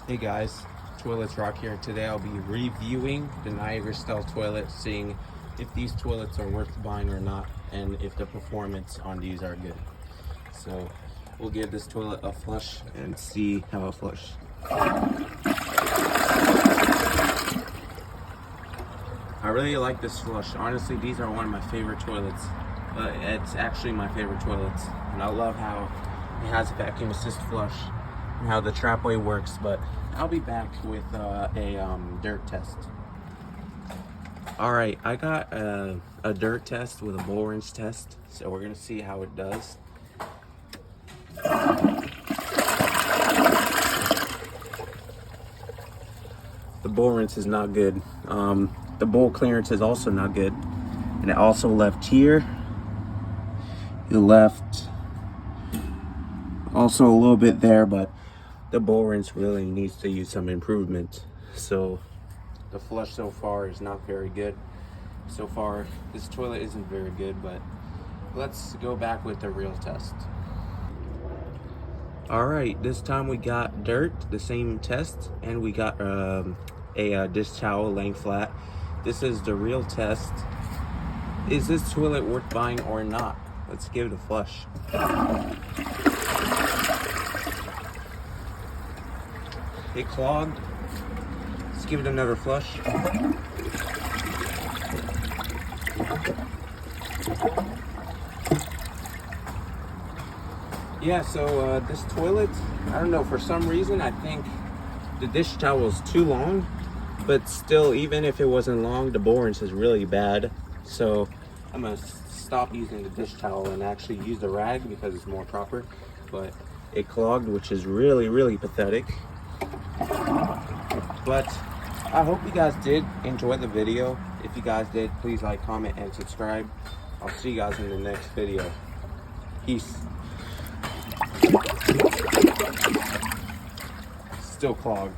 Hey guys, Toilets Rock here. Today I'll be reviewing the Niagara style toilet, seeing if these toilets are worth buying or not, and if the performance on these are good. So we'll give this toilet a flush and see how it flushes. I really like this flush. Honestly, these are one of my favorite toilets. It's actually my favorite toilets, and I love how it has a vacuum assist flush and how the trapway works. But I'll be back with a dirt test. All right, I got a dirt test with a bull wrench test, so we're gonna see how it does. The bull wrench is not good. The bowl clearance is also not good, and it also left here. It left also a little bit there, but the bowl wrench really needs to use some improvement. So the flush so far is not very good. So far, this toilet isn't very good, but let's go back with the real test. All right, this time we got dirt, the same test, and we got a dish towel laying flat. This is the real test. Is this toilet worth buying or not? Let's give it a flush. It clogged. Let's give it another flush. Yeah, so this toilet, I don't know, for some reason I think the dish towel is too long, but still, even if it wasn't long, the bowl wrench is really bad. So I'm gonna stop using the dish towel and actually use the rag because it's more proper. But it clogged, which is really pathetic. But I hope you guys did enjoy the video. If you guys did, please like, comment, and subscribe. I'll see you guys in the next video. Peace. Still clogged.